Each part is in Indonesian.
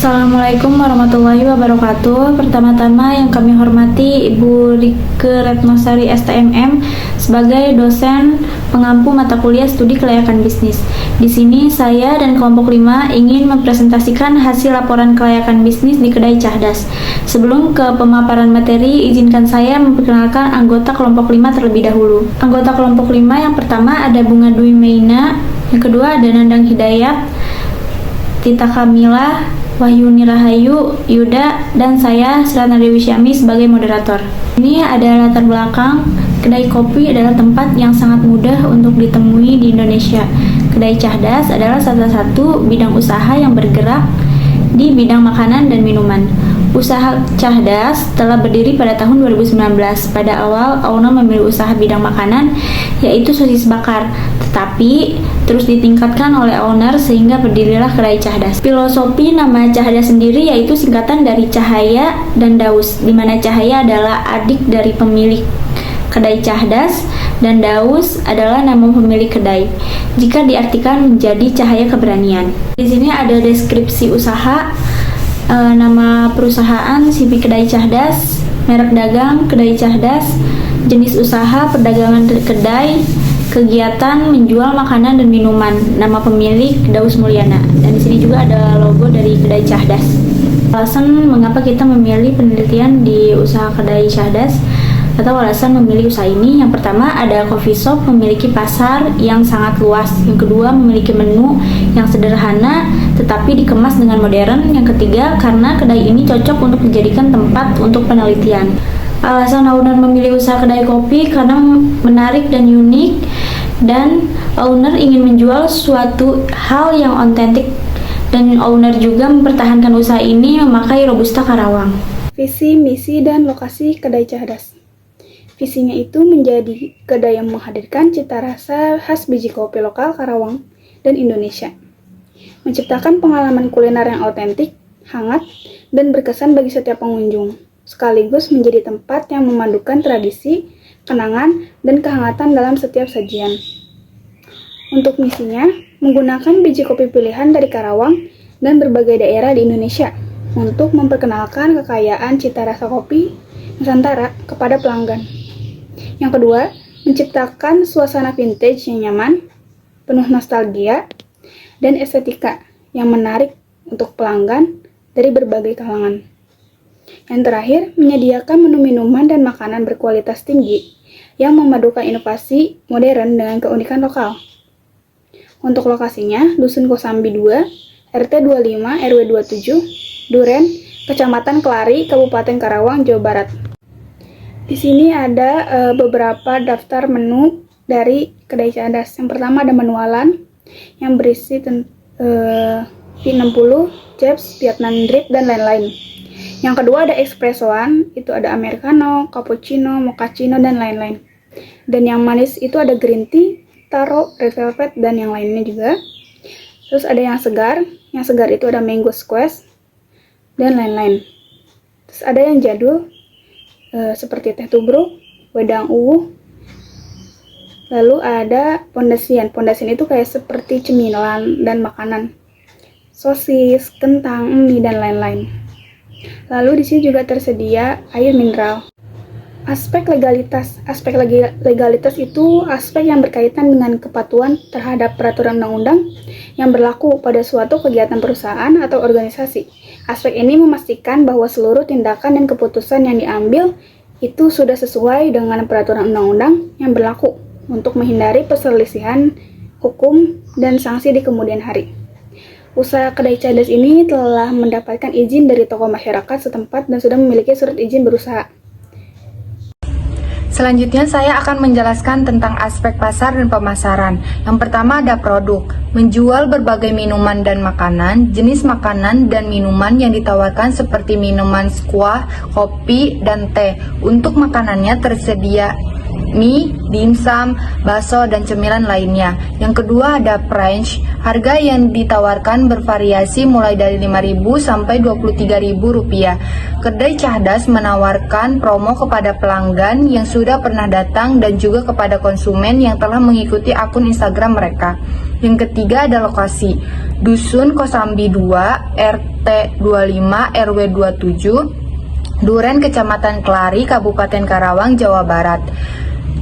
Assalamualaikum warahmatullahi wabarakatuh. Pertama-tama yang kami hormati Ibu Rike Retnosari STMM sebagai dosen pengampu mata kuliah studi kelayakan bisnis. Di sini saya dan kelompok 5 ingin mempresentasikan hasil laporan kelayakan bisnis di Kedai Cahdas. Sebelum ke pemaparan materi, izinkan saya memperkenalkan anggota kelompok 5 terlebih dahulu. Anggota kelompok 5 yang pertama ada Bunga Dwi Meina, yang kedua ada Nandang Hidayat, Tita Kamila, Wahyuni Rahayu, Yuda, dan saya Srana Dewi Syami sebagai moderator. Ini ada latar belakang. Kedai kopi adalah tempat yang sangat mudah untuk ditemui di Indonesia. Kedai Cahdas adalah salah satu bidang usaha yang bergerak di bidang makanan dan minuman. Usaha Cahdas telah berdiri pada tahun 2019. Pada awal, owner memilih usaha bidang makanan, yaitu sosis bakar. Tetapi terus ditingkatkan oleh owner sehingga berdirilah Kedai Cahdas. Filosofi nama Cahdas sendiri yaitu singkatan dari Cahaya dan Daus, di mana Cahaya adalah adik dari pemilik Kedai Cahdas dan Daus adalah nama pemilik kedai. Jika diartikan menjadi cahaya keberanian. Di sini ada deskripsi usaha. Nama perusahaan CV Kedai Cahdas, merek dagang Kedai Cahdas, jenis usaha perdagangan kedai, kegiatan menjual makanan dan minuman, nama pemilik Daus Mulyana. Dan di sini juga ada logo dari Kedai Cahdas. Alasan mengapa kita memilih penelitian di usaha Kedai Cahdas atau alasan memilih usaha ini, yang pertama ada coffee shop memiliki pasar yang sangat luas, yang kedua memiliki menu yang sederhana tetapi dikemas dengan modern, yang ketiga karena kedai ini cocok untuk dijadikan tempat untuk penelitian. Alasan owner memilih usaha kedai kopi karena menarik dan unik, dan owner ingin menjual suatu hal yang otentik, dan owner juga mempertahankan usaha ini memakai Robusta Karawang. Visi, misi, dan lokasi Kedai Cahdas. Visinya itu menjadi kedai yang menghadirkan cita rasa khas biji kopi lokal Karawang dan Indonesia. Menciptakan pengalaman kuliner yang otentik, hangat, dan berkesan bagi setiap pengunjung. Sekaligus menjadi tempat yang memandukan tradisi, kenangan, dan kehangatan dalam setiap sajian. Untuk misinya, menggunakan biji kopi pilihan dari Karawang dan berbagai daerah di Indonesia untuk memperkenalkan kekayaan cita rasa kopi Nusantara kepada pelanggan. Yang kedua, menciptakan suasana vintage yang nyaman, penuh nostalgia, dan estetika yang menarik untuk pelanggan dari berbagai kalangan. Yang terakhir, menyediakan menu minuman dan makanan berkualitas tinggi yang memadukan inovasi modern dengan keunikan lokal. Untuk lokasinya, Dusun Kosambi 2, RT 25, RW 27, Duren, Kecamatan Kelari, Kabupaten Karawang, Jawa Barat. Di sini ada beberapa daftar menu dari Kedai Cahdas. Yang pertama ada manualan yang berisi P60, Chaps, Vietnam Drip, dan lain-lain. Yang kedua ada espressoan, itu ada americano, cappuccino, mochaccino, dan lain-lain. Dan yang manis itu ada green tea, taro, red velvet, dan yang lainnya juga. Terus ada yang segar itu ada mango squash, dan lain-lain. Terus ada yang jadul, seperti teh tubruk, wedang uwuh. Lalu ada pondasian itu kayak seperti cemilan dan makanan, sosis, kentang, mie, dan lain-lain. Lalu di sini juga tersedia air mineral. Aspek legalitas itu aspek yang berkaitan dengan kepatuhan terhadap peraturan undang-undang yang berlaku pada suatu kegiatan perusahaan atau organisasi. Aspek ini memastikan bahwa seluruh tindakan dan keputusan yang diambil itu sudah sesuai dengan peraturan undang-undang yang berlaku untuk menghindari perselisihan hukum dan sanksi di kemudian hari. Usaha Kedai Cahdas ini telah mendapatkan izin dari tokoh masyarakat setempat dan sudah memiliki surat izin berusaha. Selanjutnya saya akan menjelaskan tentang aspek pasar dan pemasaran. Yang pertama ada produk, menjual berbagai minuman dan makanan, jenis makanan dan minuman yang ditawarkan seperti minuman squash, kopi, dan teh. Untuk makanannya tersedia mie, dimsum, bakso, dan cemilan lainnya. Yang kedua ada range, harga yang ditawarkan bervariasi mulai dari Rp5.000 sampai Rp23.000. Kedai Cahdas menawarkan promo kepada pelanggan yang sudah pernah datang dan juga kepada konsumen yang telah mengikuti akun Instagram mereka. Yang ketiga ada lokasi, Dusun Kosambi 2, RT 25, RW 27, Duren, Kecamatan Kelari, Kabupaten Karawang, Jawa Barat.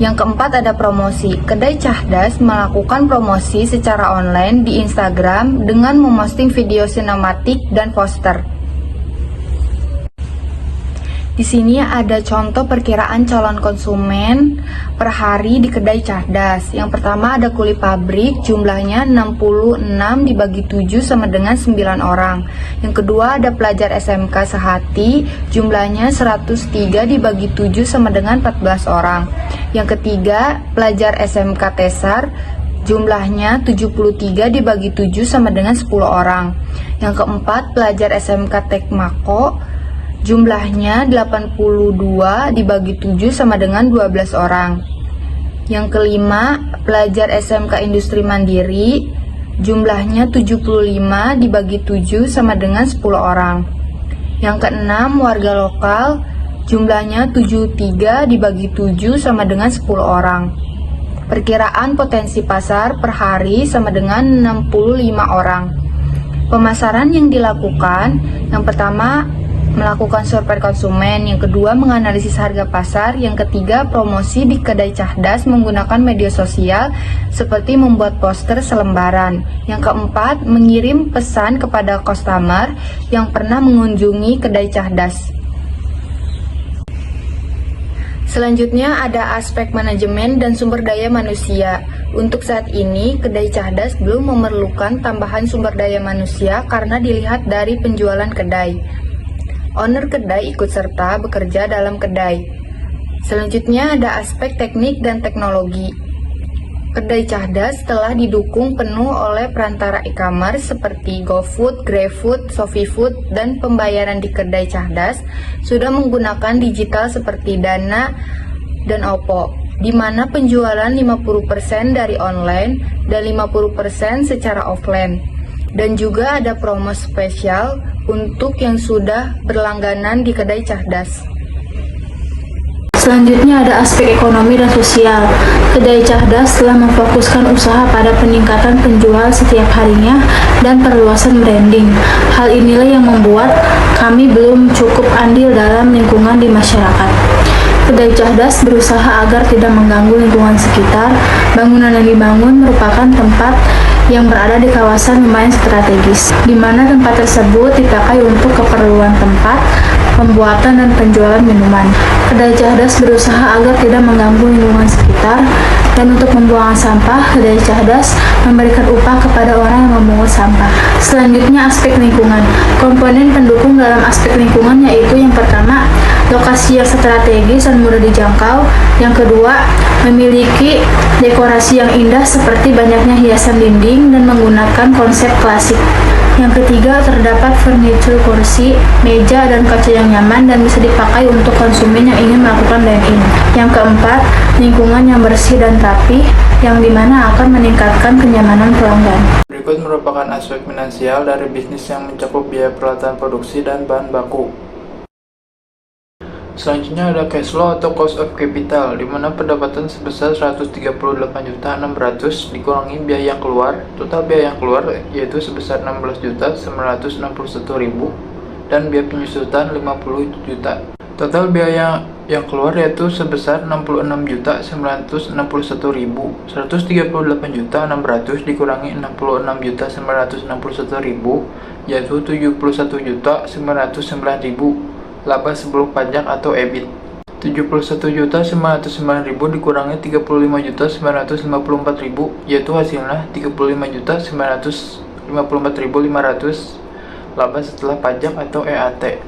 Yang keempat ada promosi, Kedai Cahdas melakukan promosi secara online di Instagram dengan memposting video sinematik dan poster. Di sini ada contoh perkiraan calon konsumen per hari di Kedai Cahdas. Yang pertama ada kuli pabrik, jumlahnya 66 dibagi 7 sama dengan 9 orang. Yang kedua ada pelajar SMK Sehati, jumlahnya 103 dibagi 7 sama dengan 14 orang. Yang ketiga pelajar SMK Tesar, jumlahnya 73 dibagi 7 sama dengan 10 orang. Yang keempat pelajar SMK Tekmako, jumlahnya 82 dibagi 7 sama dengan 12 orang. Yang kelima, pelajar SMK Industri Mandiri, jumlahnya 75 dibagi 7 sama dengan 10 orang. Yang keenam, warga lokal, jumlahnya 73 dibagi 7 sama dengan 10 orang. Perkiraan potensi pasar per hari sama dengan 65 orang. Pemasaran yang dilakukan, yang pertama melakukan survei konsumen, yang kedua menganalisis harga pasar, yang ketiga promosi di Kedai Cahdas menggunakan media sosial seperti membuat poster selembaran, yang keempat mengirim pesan kepada customer yang pernah mengunjungi Kedai Cahdas. Selanjutnya ada aspek manajemen dan sumber daya manusia. Untuk saat ini, Kedai Cahdas belum memerlukan tambahan sumber daya manusia karena dilihat dari penjualan kedai. Owner kedai ikut serta bekerja dalam kedai. Selanjutnya ada aspek teknik dan teknologi. Kedai Cahdas telah didukung penuh oleh perantara e-commerce seperti GoFood, GrabFood, ShopeeFood, dan pembayaran di Kedai Cahdas sudah menggunakan digital seperti Dana dan OVO, di mana penjualan 50% dari online dan 50% secara offline. Dan juga ada promo spesial untuk yang sudah berlangganan di Kedai Cahdas. Selanjutnya ada aspek ekonomi dan sosial. Kedai Cahdas telah memfokuskan usaha pada peningkatan penjual setiap harinya dan perluasan branding. Hal inilah yang membuat kami belum cukup andil dalam lingkungan di masyarakat. Kedai Cahdas berusaha agar tidak mengganggu lingkungan sekitar. Bangunan yang dibangun merupakan tempat yang berada di kawasan lumayan strategis, di mana tempat tersebut dipakai untuk keperluan tempat, pembuatan dan penjualan minuman. Kedai Cahdas berusaha agar tidak mengganggu lingkungan sekitar, dan untuk pembuangan sampah, Kedai Cahdas memberikan upah kepada orang yang memungut sampah. Selanjutnya aspek lingkungan. Komponen pendukung dalam aspek lingkungan yaitu yang pertama, lokasi yang strategis dan mudah dijangkau. Yang kedua, memiliki dekorasi yang indah seperti banyaknya hiasan dinding dan menggunakan konsep klasik. Yang ketiga, terdapat furniture kursi, meja, dan kaca yang nyaman dan bisa dipakai untuk konsumen yang ingin melakukan dine-in. Yang keempat, lingkungan yang bersih dan rapi, yang dimana akan meningkatkan kenyamanan pelanggan. Berikut merupakan aspek finansial dari bisnis yang mencakup biaya peralatan produksi dan bahan baku. Selanjutnya ada cash flow atau cost of capital, di mana pendapatan sebesar 138.600.000 dikurangi biaya yang keluar. Total biaya yang keluar yaitu sebesar 16.961.000 dan biaya penyusutan 50 juta. Total biaya yang keluar yaitu sebesar 66.961.000. 138.600.000 dikurangi 66.961.000 yaitu 71.909.000. Laba sebelum pajak atau EBIT 71.909.000 dikurangi 35.954.000 yaitu hasilnya 35.954.500 laba setelah pajak atau EAT.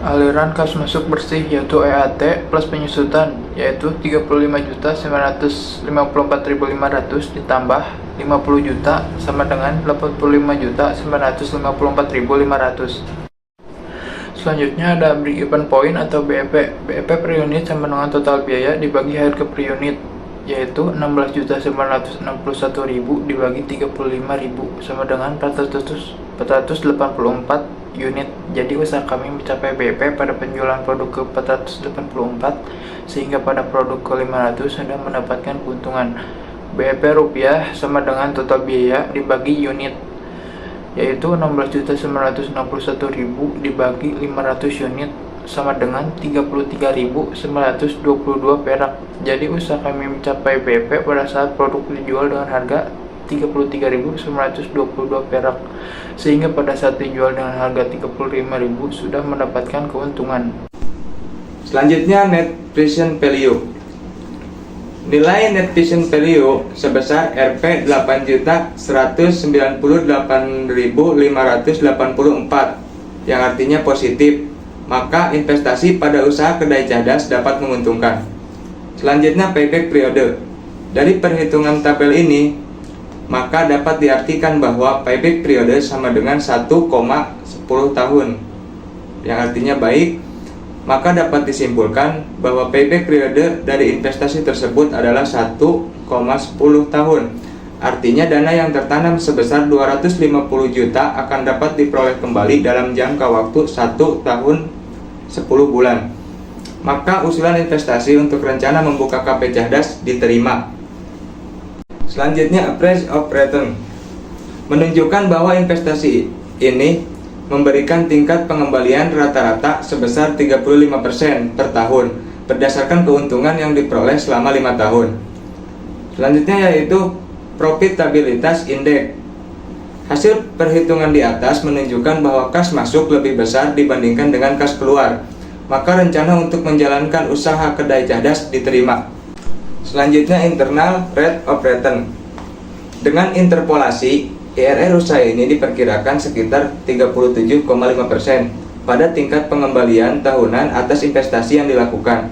Aliran kas masuk bersih yaitu EAT plus penyusutan yaitu 35.954.500 ditambah 50 juta sama dengan 85.954.500. Selanjutnya ada break-even point atau BEP. BEP per unit sama dengan total biaya dibagi harga per unit, yaitu 16.961.000 dibagi 35.000 sama dengan 484 unit. Jadi usaha kami mencapai BEP pada penjualan produk ke 484 sehingga pada produk ke 500 sudah mendapatkan keuntungan. BEP rupiah sama dengan total biaya dibagi unit, yaitu 16.961.000 dibagi 500 unit sama dengan 33.922 perak. Jadi usaha kami mencapai BEP pada saat produk dijual dengan harga 33.922 perak, sehingga pada saat dijual dengan harga 35.000 sudah mendapatkan keuntungan. Selanjutnya, net present value. Nilai net present value sebesar Rp 8.198.584 yang artinya positif, maka investasi pada usaha kedai cerdas dapat menguntungkan. Selanjutnya, payback periode. Dari perhitungan tabel ini, maka dapat diartikan bahwa payback periode sama dengan 1,10 tahun, yang artinya baik. Maka dapat disimpulkan bahwa payback periode dari investasi tersebut adalah 1,10 tahun. Artinya dana yang tertanam sebesar 250 juta akan dapat diperoleh kembali dalam jangka waktu 1 tahun 10 bulan. Maka usulan investasi untuk rencana membuka KP Cerdas diterima. Selanjutnya, appraise of return menunjukkan bahwa investasi ini memberikan tingkat pengembalian rata-rata sebesar 35% per tahun berdasarkan keuntungan yang diperoleh selama 5 tahun. Selanjutnya yaitu profitabilitas indeks. Hasil perhitungan di atas menunjukkan bahwa kas masuk lebih besar dibandingkan dengan kas keluar. Maka rencana untuk menjalankan usaha kedai cerdas diterima. Selanjutnya, internal rate of return. Dengan interpolasi, IRR usaha ini diperkirakan sekitar 37,5% pada tingkat pengembalian tahunan atas investasi yang dilakukan.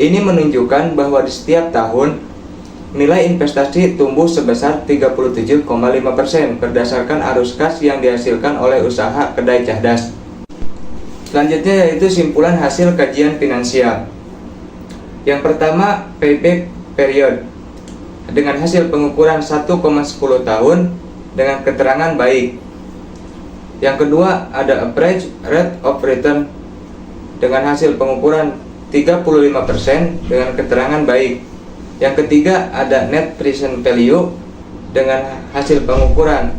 Ini menunjukkan bahwa di setiap tahun nilai investasi tumbuh sebesar 37,5% berdasarkan arus kas yang dihasilkan oleh usaha kedai cerdas. Selanjutnya yaitu simpulan hasil kajian finansial. Yang pertama, payback period dengan hasil pengukuran 1,10 tahun dengan keterangan baik. Yang kedua, ada average rate of return dengan hasil pengukuran 35% dengan keterangan baik. Yang ketiga, ada net present value dengan hasil pengukuran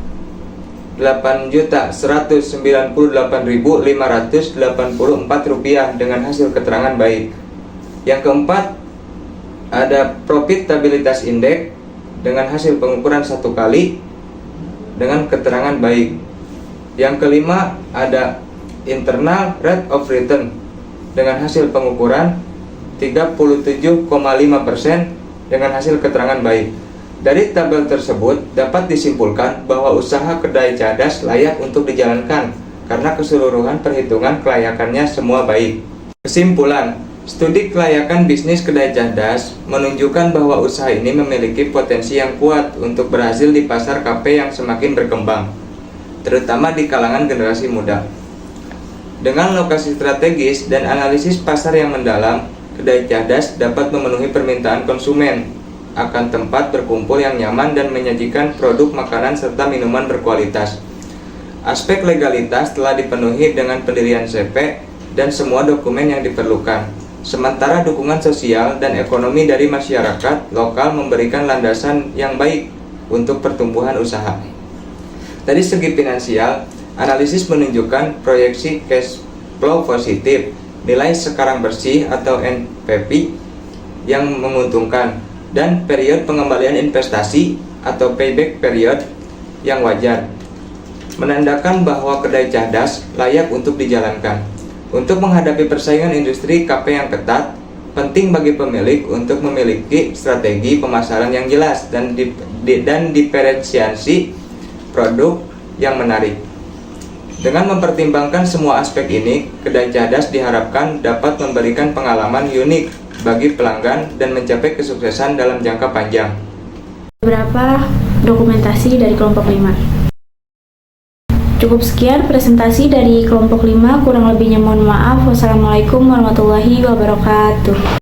8.198.584 rupiah dengan hasil keterangan baik. Yang keempat, ada profitabilitas indeks dengan hasil pengukuran 1 kali dengan keterangan baik. Yang kelima, ada internal rate of return dengan hasil pengukuran 37,5% dengan hasil keterangan baik. Dari tabel tersebut dapat disimpulkan bahwa usaha kedai cerdas layak untuk dijalankan karena keseluruhan perhitungan kelayakannya semua baik. Kesimpulan, studi kelayakan bisnis kedai cerdas menunjukkan bahwa usaha ini memiliki potensi yang kuat untuk berhasil di pasar KP yang semakin berkembang, terutama di kalangan generasi muda. Dengan lokasi strategis dan analisis pasar yang mendalam, kedai cerdas dapat memenuhi permintaan konsumen akan tempat berkumpul yang nyaman dan menyajikan produk makanan serta minuman berkualitas. Aspek legalitas telah dipenuhi dengan pendirian CP dan semua dokumen yang diperlukan. Sementara dukungan sosial dan ekonomi dari masyarakat lokal memberikan landasan yang baik untuk pertumbuhan usaha. Dari segi finansial, analisis menunjukkan proyeksi cash flow positif, nilai sekarang bersih atau NPV yang menguntungkan, dan periode pengembalian investasi atau payback period yang wajar, menandakan bahwa kedai cerdas layak untuk dijalankan. Untuk menghadapi persaingan industri KP yang ketat, penting bagi pemilik untuk memiliki strategi pemasaran yang jelas dan diferensiasi produk yang menarik. Dengan mempertimbangkan semua aspek ini, kedai cerdas diharapkan dapat memberikan pengalaman unik bagi pelanggan dan mencapai kesuksesan dalam jangka panjang. Beberapa dokumentasi dari kelompok 5. Cukup sekian presentasi dari kelompok 5, kurang lebihnya mohon maaf. Wassalamualaikum warahmatullahi wabarakatuh.